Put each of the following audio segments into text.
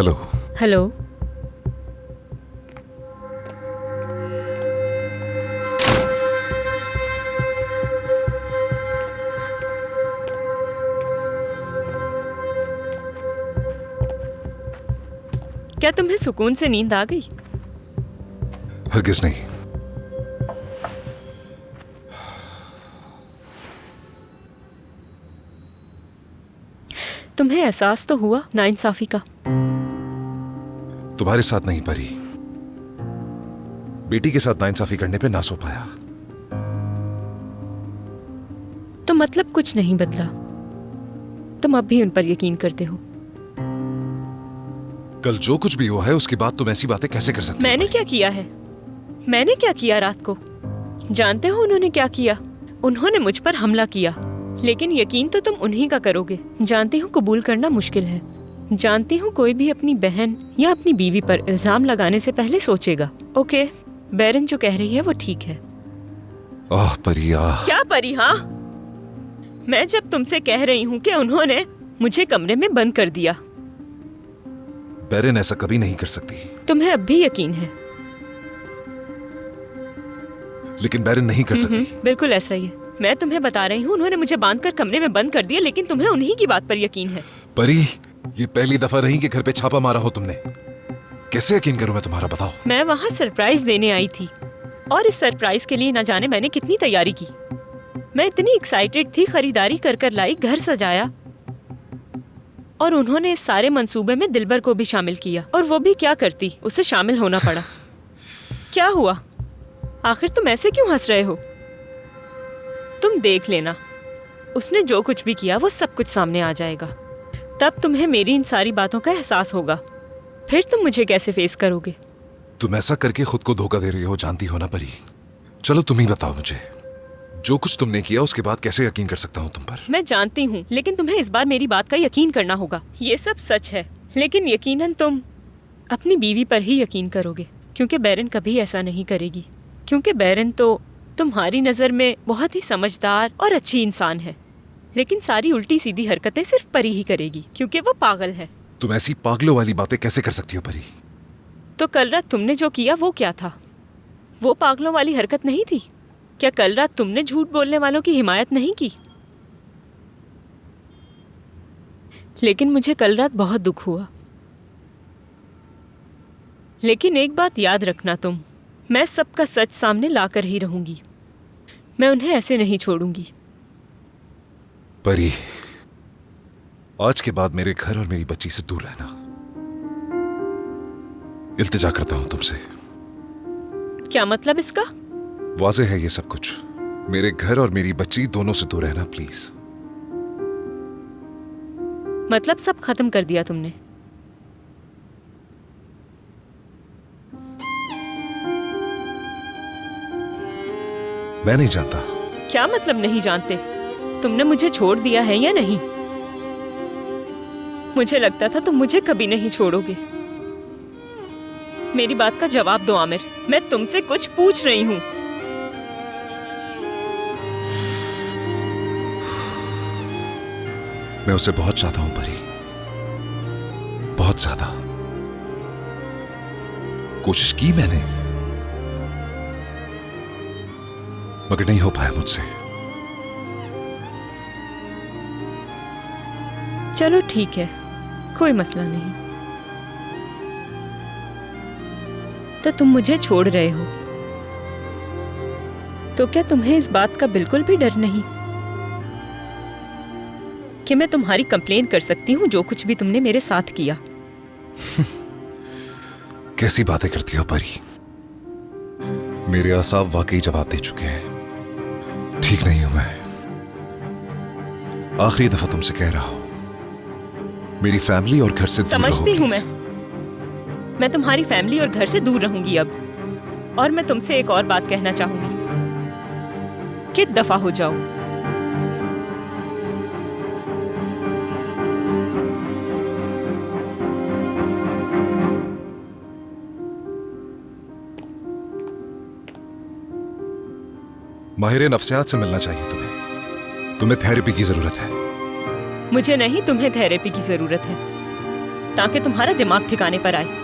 Hello. Hello. क्या तुम्हें सुकून से नींद आ गई? हरगिज नहीं। तुम्हें एहसास तो हुआ नाइंसाफी का? तुम्हारे साथ नहीं परी, बेटी के साथ नाइंसाफी करने पे ना सो पाया। तो मतलब कुछ नहीं बदला, तुम अब भी उन पर यकीन करते हो? कल जो कुछ भी हुआ है उसके बाद तुम ऐसी बातें कैसे कर सकते हो? मैंने क्या किया है? मैंने क्या किया रात को? जानते हो उन्होंने क्या किया? उन्होंने मुझ पर हमला किया, लेकिन यकीन तो तुम उन्हीं का करोगे। जानती हूँ कबूल करना मुश्किल है, जानती हूँ कोई भी अपनी बहन या अपनी बीवी पर इल्जाम लगाने से पहले सोचेगा। ओके, बैरन जो कह रही है वो ठीक है। आह परी, आह। क्या परी? हाँ, मैं जब तुमसे कह रही हूँ कि उन्होंने मुझे कमरे में बंद कर दिया। बैरन ऐसा कभी नहीं कर सकती। तुम्हें अब भी यकीन है? लेकिन बैरन नहीं कर सकती। बिल्कुल ऐसा ही है। मैं तुम्हें बता रही हूँ उन्होंने मुझे बांधकर कमरे में बंद कर दिया, लेकिन तुम्हें उन्हीं की बात पर यकीन है। परी, ये पहली दफा नहीं कि घर पे छापा मारा हो तुमने। कैसे यकीन करूं मैं तुम्हारा, बताओ। मैं वहाँ सरप्राइज देने आई थी, और इस सरप्राइज के लिए ना जाने मैंने कितनी तैयारी की। मैं इतनी एक्साइटेड थी, खरीदारी कर कर लाई, घर सजाया, और उन्होंने इस सारे मंसूबे में दिलबर को भी शामिल किया। और वो भी क्या करती, उसे शामिल होना पड़ा। क्या हुआ? आखिर तुम ऐसे क्यों हंस रहे हो? तुम देख लेना, उसने जो कुछ भी किया वो सब कुछ सामने आ जाएगा। तब तुम्हें मेरी इन सारी बातों का एहसास होगा। फिर तुम मुझे कैसे फेस करोगे? तुम ऐसा करके खुद को धोखा दे रही हो, जानती हो ना परी। चलो तुम ही बताओ मुझे, जो कुछ तुमने किया उसके बाद कैसे यकीन कर सकता हूँ तुम पर? मैं जानती हूँ, लेकिन तुम्हें इस बार मेरी बात का यकीन करना होगा। ये सब सच है, लेकिन यकीनन तुम अपनी बीवी पर ही यकीन करोगे, क्योंकि बैरन कभी ऐसा नहीं करेगी। क्योंकि बैरन तो तुम्हारी नजर में बहुत ही समझदार और अच्छी इंसान है, लेकिन सारी उल्टी सीधी हरकतें सिर्फ परी ही करेगी, क्योंकि वो पागल है। तुम ऐसी पागलों वाली बातें कैसे कर सकती हो परी? तो कल रात तुमने जो किया वो क्या था? वो पागलों वाली हरकत नहीं थी? क्या कल रात तुमने झूठ बोलने वालों की हिमायत नहीं की? लेकिन मुझे कल रात बहुत दुख हुआ। लेकिन एक बात याद रखना तुम, मैं सबका सच सामने लाकर ही रहूंगी। मैं उन्हें ऐसे नहीं छोड़ूंगी। परी, आज के बाद मेरे घर और मेरी बच्ची से दूर रहना। इल्तिजा करता हूं तुमसे। क्या मतलब इसका? वाज़ेह है ये सब कुछ। मेरे घर और मेरी बच्ची दोनों से दूर रहना प्लीज। मतलब सब खत्म कर दिया तुमने? मैं नहीं जानता। क्या मतलब नहीं जानते? तुमने मुझे छोड़ दिया है या नहीं? मुझे लगता था तुम मुझे कभी नहीं छोड़ोगे। मेरी बात का जवाब दो आमिर, मैं तुमसे कुछ पूछ रही हूँ। मैं उसे बहुत चाहता हूं परी, बहुत ज्यादा। कोशिश की मैंने, मगर नहीं हो पाया मुझसे। चलो ठीक है, कोई मसला नहीं। तो तुम मुझे छोड़ रहे हो, तो क्या तुम्हें इस बात का बिल्कुल भी डर नहीं कि मैं तुम्हारी कंप्लेन कर सकती हूँ जो कुछ भी तुमने मेरे साथ किया? कैसी बातें करती हो परी? मेरे आसाब वाकई जवाब दे चुके हैं। ठीक नहीं हूं मैं। आखिरी दफा तुमसे कह रहा हूं, मेरी फैमिली और घर से दूर रहो। समझती हूँ मैं तुम्हारी फैमिली और घर से दूर रहूंगी अब। और मैं तुमसे एक और बात कहना चाहूंगी कि दफा हो जाओ। माहिर नफ्सियात से मिलना चाहिए तुम्हें। तुम्हें थेरेपी की जरूरत है। मुझे नहीं, तुम्हें थेरेपी की जरूरत है। ताकि तुम्हारा दिमाग ठिकाने पर आए।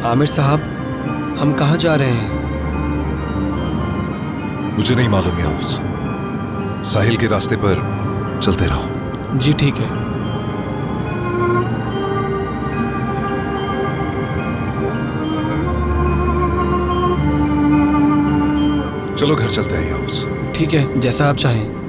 आमिर साहब, हम कहाँ जा रहे हैं? मुझे नहीं मालूम याउस। साहिल के रास्ते पर चलते रहो। जी ठीक है। चलो घर चलते हैं याउस। ठीक है, जैसा आप चाहें।